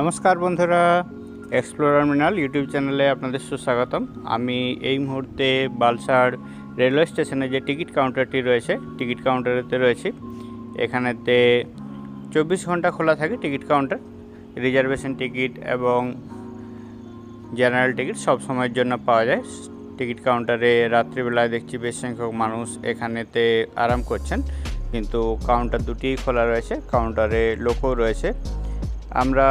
নমস্কার বন্ধুরা, explorer Mrinal YouTube চ্যানেলে আপনাদের সুস্বাগতম। আমি এই মুহূর্তে বালসাড় রেলওয়ে স্টেশনে যে টিকিট কাউন্টারটি রয়েছে, টিকিট কাউন্টারেতে রয়েছি। এখানেতে 24 ঘন্টা খোলা থাকে টিকিট কাউন্টার। রিজার্ভেশন টিকিট এবং জেনারেল টিকিট সব সময়ের জন্য পাওয়া যায়। টিকিট কাউন্টারে রাত্রিবেলায় দেখছি বেশ সংখ্যক মানুষ এখানেতে আরাম করছেন, কিন্তু কাউন্টার দুটিই খোলা রয়েছে, কাউন্টারে লোকও রয়েছে। আমরা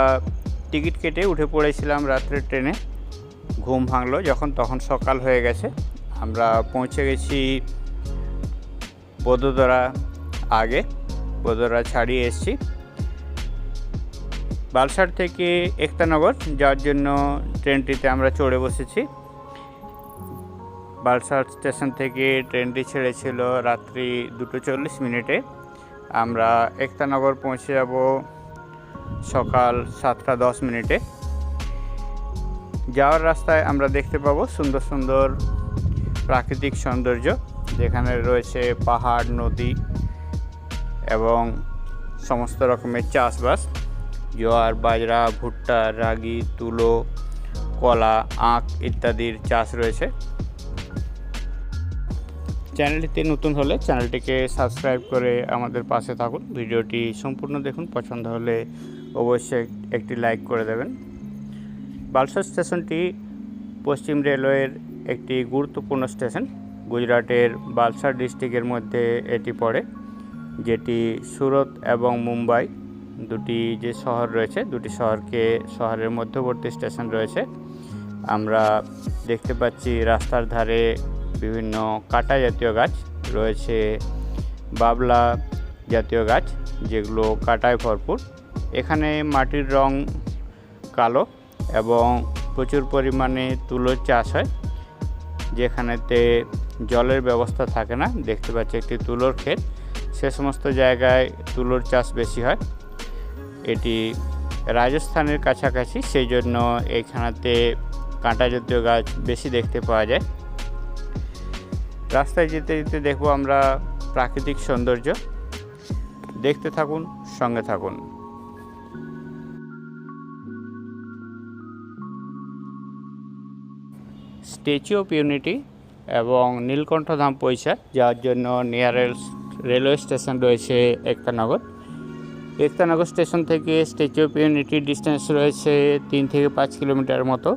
টিকিট কেটে উঠে পড়েছিলাম রাত্রের ট্রেনে। ঘুম ভাঙলো তখন সকাল হয়ে গেছে। আমরা পৌঁছে গেছি বদোদরা আগে, বদোদরা ছাড়িয়ে এসেছি। বালসাড় থেকে একতানগর যাওয়ার জন্য ট্রেনটিতে আমরা চড়ে বসেছি। বালসাড় স্টেশন থেকে ট্রেনটি ছেড়েছিল রাত্রি 2:40 আমরা একতানগর পৌঁছে যাব সকাল 7:10। যাওয়ার রাস্তায় আমরা দেখতে পাবো সুন্দর সুন্দর প্রাকৃতিক সৌন্দর্য, যেখানে রয়েছে পাহাড়, নদী এবং সমস্ত রকমের চাষবাস। জোয়ার, বাজরা, ভুট্টা, রাগি, তুলো, কলা, আখ ইত্যাদির চাষ রয়েছে। চ্যানেলটিতে নতুন হলে চ্যানেলটিকে সাবস্ক্রাইব করে আমাদের পাশে থাকুন। ভিডিওটি সম্পূর্ণ দেখুন, পছন্দ হলে অবশ্যই একটি লাইক করে দেবেন। বালসাড় স্টেশনটি পশ্চিম রেলওয়ের একটি গুরুত্বপূর্ণ স্টেশন। গুজরাটের বালসাড় ডিস্ট্রিক্টের মধ্যে এটি পড়ে, যেটি সুরত এবং মুম্বাই দুটি যে শহর রয়েছে, দুটি শহরের মধ্যবর্তী স্টেশন রয়েছে। আমরা দেখতে পাচ্ছি রাস্তার ধারে বিভিন্ন কাঁটা জাতীয় গাছ রয়েছে, বাবলা জাতীয় গাছ, যেগুলো কাঁটায় ভরপুর। এখানে মাটির রং কালো এবং প্রচুর পরিমাণে তুলোর চাষ হয়, যেখানেতে জলের ব্যবস্থা থাকে না। দেখতে পাচ্ছি একটি তুলোর ক্ষেত, সে সমস্ত জায়গায় তুলোর চাষ বেশি হয়। এটি রাজস্থানের কাছাকাছি, সেই জন্য এইখানেতে কাঁটা জাতীয় গাছ বেশি দেখতে পাওয়া যায়। রাস্তায় যেতে যেতে দেখব আমরা প্রাকৃতিক সৌন্দর্য। দেখতে থাকুন, সঙ্গে থাকুন। স্ট্যাচু অফ ইউনিটি এবং নীলকণ্ঠধাম পৌঁছা যাওয়ার জন্য নিয়ারেস্ট রেলওয়ে স্টেশন রয়েছে একতানগর। একতানগর স্টেশন থেকে স্ট্যাচু অফ ইউনিটির ডিস্টেন্স রয়েছে 3 থেকে 5 কিলোমিটার মতো,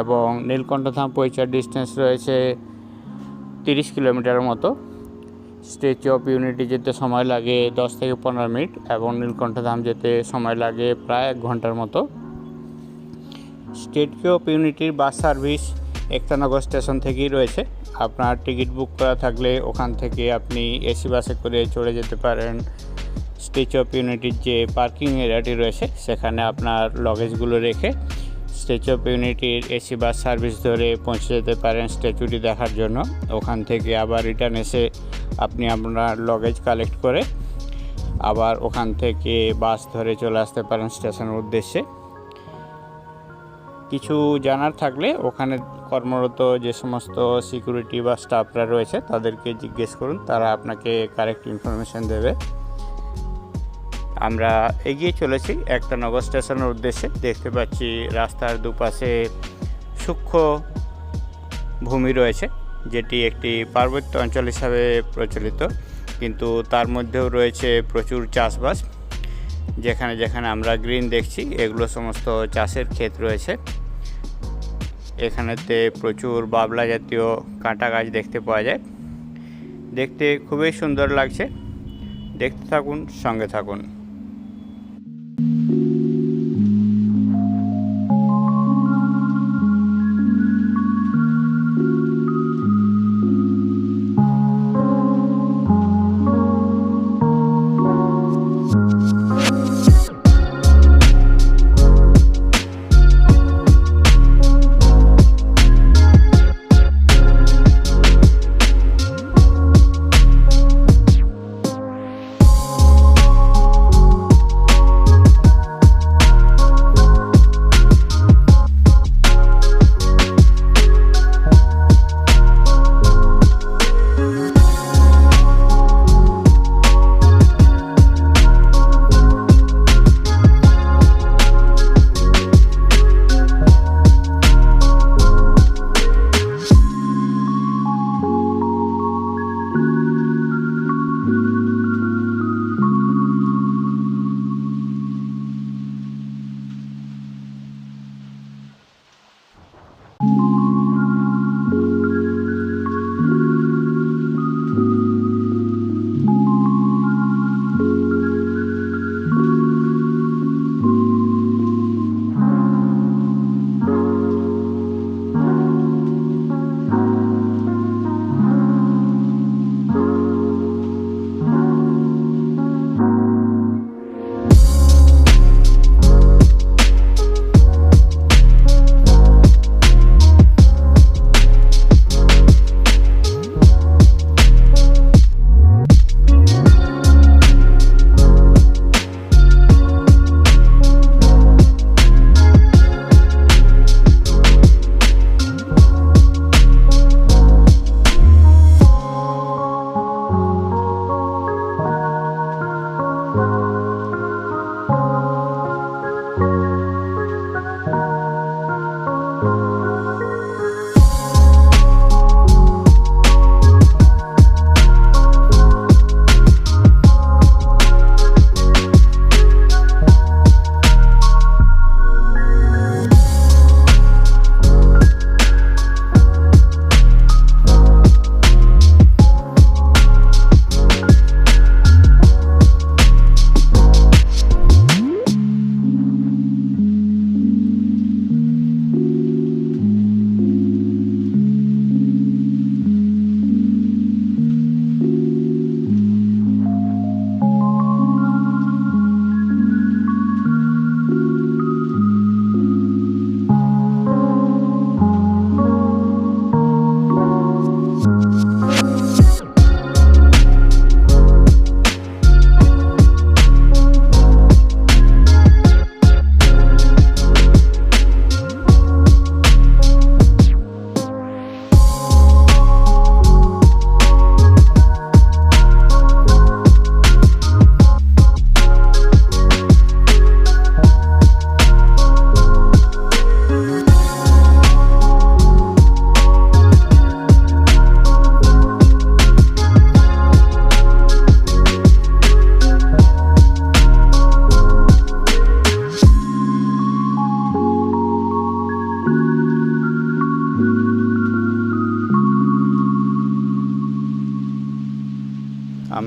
এবং নীলকণ্ঠধাম পৌঁছার ডিস্টেন্স রয়েছে 30 কিলোমিটার মতো। স্ট্যাচু অফ ইউনিটি যেতে সময় লাগে 10 থেকে 15 মিনিট এবং নীলকণ্ঠধাম যেতে সময় লাগে প্রায় 1 ঘন্টার মতো। স্ট্যাচু অফ ইউনিটির বাস সার্ভিস একতানগর স্টেশন থেকেই রয়েছে। আপনার টিকিট বুক করা থাকলে ওখান থেকে আপনি এসি বাসে করে চড়ে যেতে পারেন স্ট্যাচু অফ ইউনিটির যে পার্কিং এরিয়াটি রয়েছে, সেখানে আপনার লগেজগুলো রেখে স্ট্যাচু অফ ইউনিটির এসি বাস সার্ভিস ধরে পৌঁছে যেতে পারেন স্ট্যাচুটি দেখার জন্য। ওখান থেকে আবার রিটার্ন এসে আপনি আপনার লগেজ কালেক্ট করে আবার ওখান থেকে বাস ধরে চলে আসতে পারেন স্টেশনের উদ্দেশ্যে। কিছু জানার থাকলে ওখানে কর্মরত যে সমস্ত সিকিউরিটি বা স্টাফরা রয়েছে তাদেরকে জিজ্ঞেস করুন, তারা আপনাকে কারেক্ট ইনফরমেশান দেবে। আমরা এগিয়ে চলেছি একতানগর স্টেশনের উদ্দেশ্যে। দেখতে পাচ্ছি রাস্তার দুপাশে সূক্ষ্ম ভূমি রয়েছে, যেটি একটি পার্বত্য অঞ্চল হিসাবে প্রচলিত, কিন্তু তার মধ্যেও রয়েছে প্রচুর চাষবাস। যেখানে যেখানে আমরা গ্রিন দেখছি, এগুলো সমস্ত চাষের ক্ষেত রয়েছে। এখানেতে প্রচুর বাবলা জাতীয় কাঁটা গাছ দেখতে পাওয়া যায়। দেখতে খুবই সুন্দর লাগছে। দেখতে থাকুন, সঙ্গে থাকুন।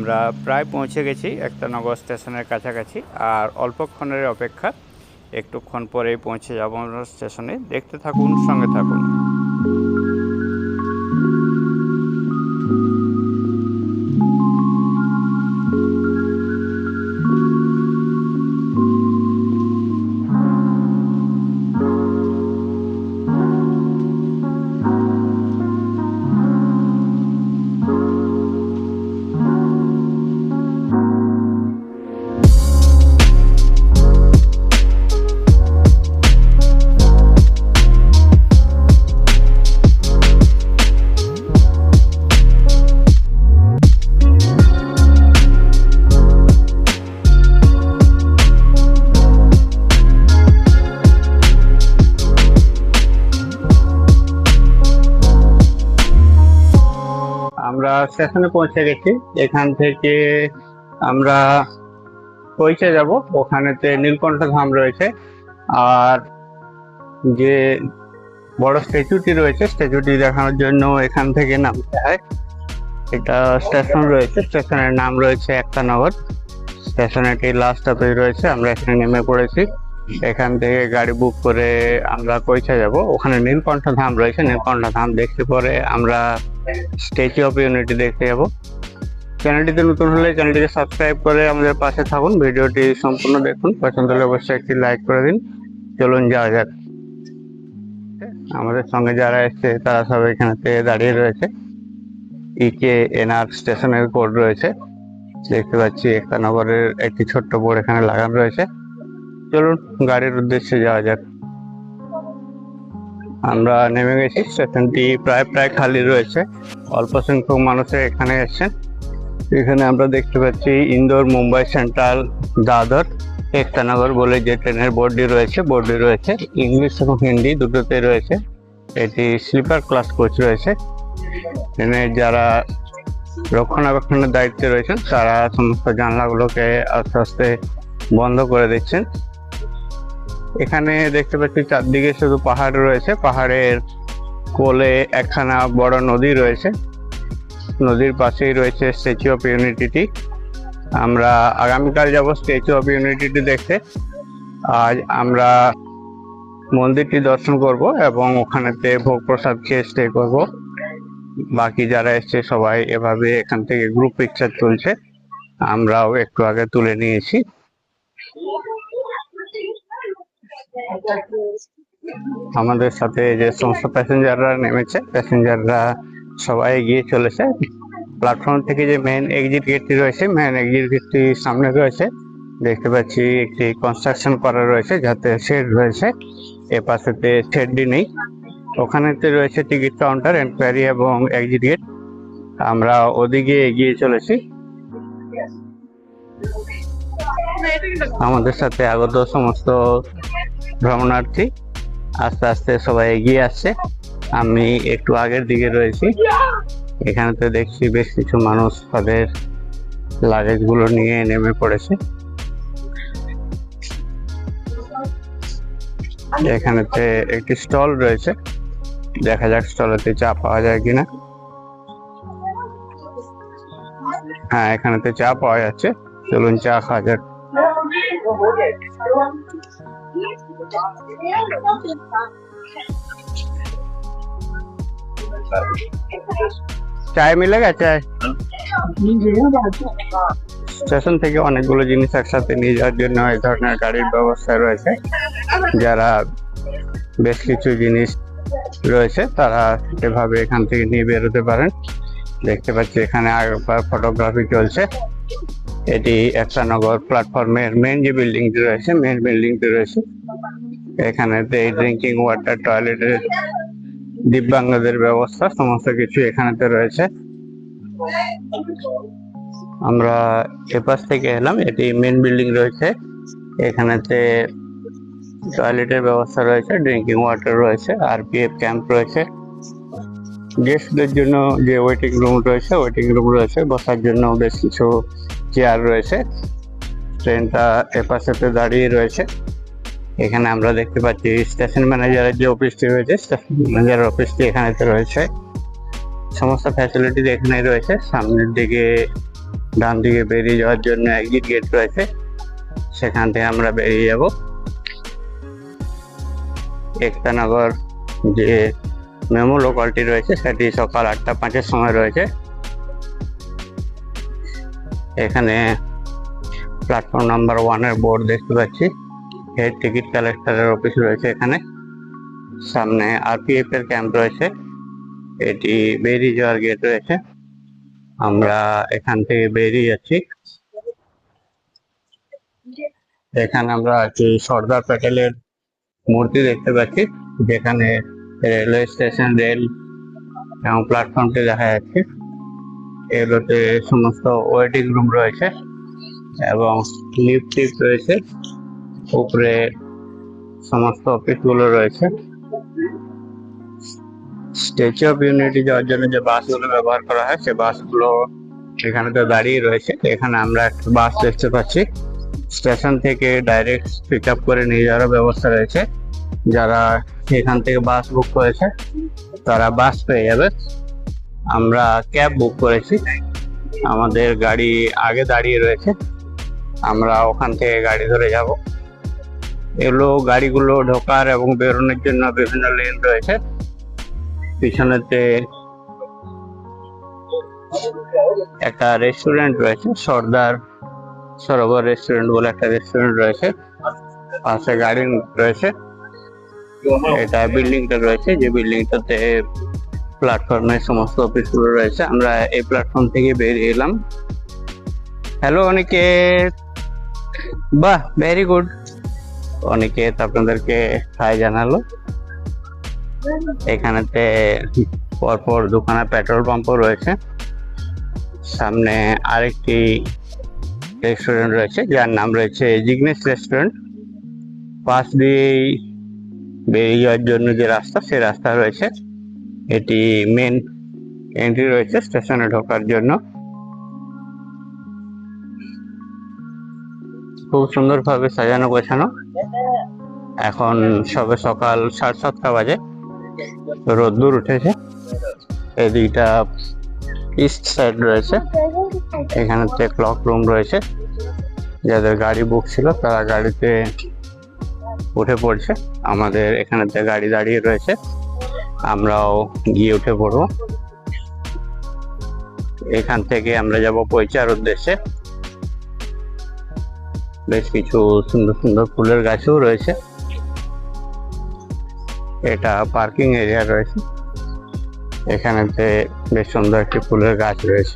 আমরা প্রায় পৌঁছে গেছি একতানগর স্টেশনের কাছাকাছি, আর অল্পক্ষণের অপেক্ষা, একটুক্ষণ পরেই পৌঁছে যাব আমরা স্টেশনে। দেখতে থাকুন, সঙ্গে থাকুন। আমরা স্টেশনে পৌঁছে গেছি। এখান থেকে আমরা পৌঁছে যাব, ওখানেতে নীলকণ্ঠ ধাম রয়েছে, আর যে বড় স্ট্যাচুটি রয়েছে স্ট্যাচুটি দেখানোর জন্য এখান থেকে নামতে হয়। এটা স্টেশন রয়েছে, স্টেশনের নাম রয়েছে একতানগর। স্টেশনেটি লাস্ট স্টপেজ রয়েছে, আমরা এখানে নেমে পড়েছি। এখান থেকে গাড়ি বুক করে আমরা পৌঁছে যাব, ওখানে নীলকণ্ঠ ধাম রয়েছে। নীলকণ্ঠ ধাম দেখতে পরে আমরা স্ট্যাচু অফ ইউনিটি দেখতে যাব। চ্যানেলটিতে নতুন হলে চ্যানেলটিকে সাবস্ক্রাইব করে আমাদের পাশে থাকুন, ভিডিওটি সম্পূর্ণ দেখুন, পছন্দ হলে অবশ্যই একটি লাইক করে দিন। চলুন যাওয়া যাক। আমাদের সঙ্গে যারা এসছে তারা সব এখানেতে দাঁড়িয়ে রয়েছে। EKNR স্টেশনের কোড রয়েছে, দেখতে পাচ্ছি একতানগরের একটি ছোট্ট বোর্ড এখানে লাগানো রয়েছে। চলুন গাড়ির উদ্দেশ্যে যাওয়া যাক। আমরা নেমে গেছি, স্টেশনটি প্রায় খালি রয়েছে, অল্প সংখ্যক মানুষের এখানে এসছেন। এখানে আমরা দেখতে পাচ্ছি ইন্দোর, মুম্বাই সেন্ট্রাল, দাদর, একতানগর বলে যে ট্রেনের বোর্ডটি রয়েছে ইংলিশ এবং হিন্দি দুটোতে রয়েছে। এটি স্লিপার ক্লাস কোচ রয়েছে। ট্রেনের যারা রক্ষণাবেক্ষণের দায়িত্বে রয়েছেন তারা সমস্ত জানলাগুলোকে আস্তে আস্তে বন্ধ করে দিচ্ছেন। এখানে দেখতে পাচ্ছি চারদিকে শুধু পাহাড় রয়েছে, পাহাড়ের কোলে একখানা বড় নদী রয়েছে, নদীর পাশেই রয়েছে স্ট্যাচু অফ ইউনিটিটি। আমরা আগামীকাল যাব স্ট্যাচু অফ ইউনিটিটি দেখতে। আজ আমরা মন্দিরটি দর্শন করব এবং ওখানেতে ভোগ প্রসাদ খেয়ে স্টে করব। বাকি যারা এসছে সবাই এভাবে এখান থেকে গ্রুপ পিকচার তুলছে, আমরাও একটু আগে তুলে নিয়েছি। আমাদের সাথে যে সমস্ত প্যাসেঞ্জাররা নেমেছে, প্যাসেঞ্জাররা সবাই এগিয়ে চলেছে। প্ল্যাটফর্ম থেকে যে মেন এক্সিট গেটটি রয়েছে, মেন এক্সিট গেটটি সামনে রয়েছে। দেখতে পাচ্ছি একটি কনস্ট্রাকশন করা রয়েছে যাতে শেড রয়েছে, এ পাশেতে শেডটি নেই। ওখানেতে রয়েছে টিকিট কাউন্টার, এনকোয়ারি এবং এক্সিট গেট। আমরা ওদিকে এগিয়ে চলেছি। আমাদের সাথে আগত সমস্ত ভ্রমণার্থী আস্তে আস্তে সবাই এগিয়ে আসছে, আমি একটু আগের দিকে রয়েছি। এখানেতে দেখছি বেশ কিছু মানুষ তাদের লাগেজ গুলো নিয়ে নেমে পড়েছে। এখানেতে একটি স্টল রয়েছে, দেখা যাক স্টলেতে চা পাওয়া যায় কিনা। হ্যাঁ, এখানেতে চা পাওয়া যাচ্ছে, চলুন চা খাওয়া যাক। চাय मिलेगा चाय? স্টেশন থেকে অনেকগুলো জিনিস একসাথে নিয়ে যাওয়ার জন্য এই ধরনের গাড়ির ব্যবস্থা রয়েছে। যারা বেশ কিছু জিনিস রয়েছে তারা এভাবে এখান থেকে নিয়ে বেরোতে পারেন। দেখতে পাচ্ছি এখানে আগের ফটোগ্রাফি চলছে। এটি একতানগর প্ল্যাটফর্মের মেন যে বিল্ডিংটি রয়েছে, মেন বিল্ডিংটি রয়েছে। এখানেতে ড্রিঙ্কিং ওয়াটার, টয়লেটের, দিব্যাঙ্গদের ব্যবস্থা সমস্ত কিছু এখানেতে রয়েছে। আমরা এপাশ থেকে এলাম, এটি মেন বিল্ডিং রয়েছে। এখানেতে টয়লেটের ব্যবস্থা রয়েছে, ড্রিঙ্কিং ওয়াটার রয়েছে, RPF ক্যাম্প রয়েছে। গেস্টদের জন্য যে ওয়েটিং রুম রয়েছে, বসার জন্য বেশ কিছু চেয়ার রয়েছে। ট্রেনটা এপাশেতে দাঁড়িয়ে রয়েছে। এখানে আমরা দেখতে পাচ্ছি স্টেশন ম্যানেজারের যে অফিসটি রয়েছে, স্টেশন ম্যানেজারের অফিসটি এখানেতে রয়েছে। সমস্ত ফ্যাসিলিটি এখানেই রয়েছে। সামনের দিকে ডান দিকে বেরিয়ে যাওয়ার জন্য এক্সিট গেট রয়েছে, সেখান থেকে আমরা বেরিয়ে যাব। একতানগর যে মেমো লোকালটি রয়েছে সেটি সকাল 8:05 সময় রয়েছে। এখানে প্ল্যাটফর্ম নাম্বার 1 বোর্ড দেখতে পাচ্ছি। হেড টিকিট কালেক্টরের অফিস রয়েছে এখানে। সামনে আরপিএফ এর ক্যাম্প রয়েছে। এটি বেরিয়ে যাওয়ার গেট রয়েছে। আমরা এখান থেকে বেরিয়ে যাচ্ছি। এখানে আমরা সর্দার প্যাটেলের মূর্তি দেখতে পাচ্ছি, যেখানে রেলওয়ে স্টেশন, রেল এবং প্ল্যাটফর্মটি দেখা যাচ্ছে। এগুলোতে সমস্ত ওয়েটিং রুম রয়েছে এবং লিফট রয়েছে। উপরে সমস্ত অফিসগুলো রয়েছে। স্ট্যাচু অফ ইউনিটি যাওয়ার জন্য যে বাসগুলো ব্যবহার করা হয়, সে বাসগুলো এখানে তো দাঁড়িয়ে রয়েছে। এখানে আমরা একটা বাস দেখতে পাচ্ছি। স্টেশন থেকে ডাইরেক্ট পিক আপ করে নিয়ে যাওয়ার ব্যবস্থা রয়েছে। যারা এখান থেকে বাস বুক করেছে তারা বাস পেয়ে যাবে। আমরা ক্যাব বুক করেছি, আমাদের গাড়ি আগে দাঁড়িয়ে রয়েছে, আমরা ওখান থেকে গাড়ি ধরে যাব। এগুলো গাড়িগুলো ঢোকার এবং বেরোনোর জন্য বিভিন্ন লেন রয়েছে। পিছনেতে একটা রেস্টুরেন্ট রয়েছে, সর্দার সরোবর রেস্টুরেন্ট বলে একটা রেস্টুরেন্ট রয়েছে। পাশে গার্ডেন রয়েছে। এটা বিল্ডিংটা রয়েছে, যে বিল্ডিংটাতে প্ল্যাটফর্মের সমস্ত অফিসগুলো রয়েছে। আমরা এই প্ল্যাটফর্ম থেকে বেরিয়ে এলাম। হ্যালো অনিকেত, বাহ ভেরি গুড। অনিকেত আপনাদেরকে হাই জানালো। এখানেতে পরপর দোকানে পেট্রোল পাম্পও রয়েছে। সামনে আরেকটি রেস্টুরেন্ট রয়েছে যার নাম রয়েছে জিগনেশ রেস্টুরেন্ট। পাশ দিয়েই বেরিয়ে যাওয়ার জন্য যে রাস্তা, সেই রাস্তা রয়েছে। এটি মেন এন্ট্রি রয়েছে স্টেশনে ঢোকার জন্য। খুব সুন্দরভাবে সাজানো গোছানো। এখন সবে সকাল 7:30 বাজে, রোদ্দুর উঠেছে। এদিকটা ইস্ট সাইড রয়েছে। এখানেতে ক্লক রুম রয়েছে। যাদের গাড়ি বুক ছিল তারা গাড়িতে উঠে পড়ছে। আমাদের এখানেতে গাড়ি দাঁড়িয়ে রয়েছে, আমরাও গিয়ে উঠে পড়ব। এখান থেকে আমরা যাব পৈচার উদ্দেশ্যে। বেশ কিছু সুন্দর সুন্দর ফুলের গাছও রয়েছে। এটা পার্কিং এরিয়া রয়েছে। এখানেতে বেশ সুন্দর একটি ফুলের গাছ রয়েছে।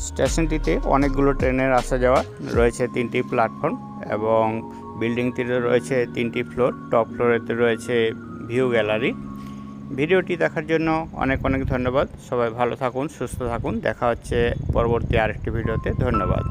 স্টেশনটিতে অনেকগুলো ট্রেনের আসা যাওয়া রয়েছে। 3টি প্ল্যাটফর্ম এবং বিল্ডিংটিতে রয়েছে 3টি ফ্লোর। টপ ফ্লোরেতে রয়েছে ভিউ গ্যালারি। ভিডিওটি দেখার জন্য অনেক অনেক ধন্যবাদ। সবাই ভালো থাকুন, সুস্থ থাকুন। দেখা হচ্ছে পরবর্তী আরেকটি ভিডিওতে। ধন্যবাদ।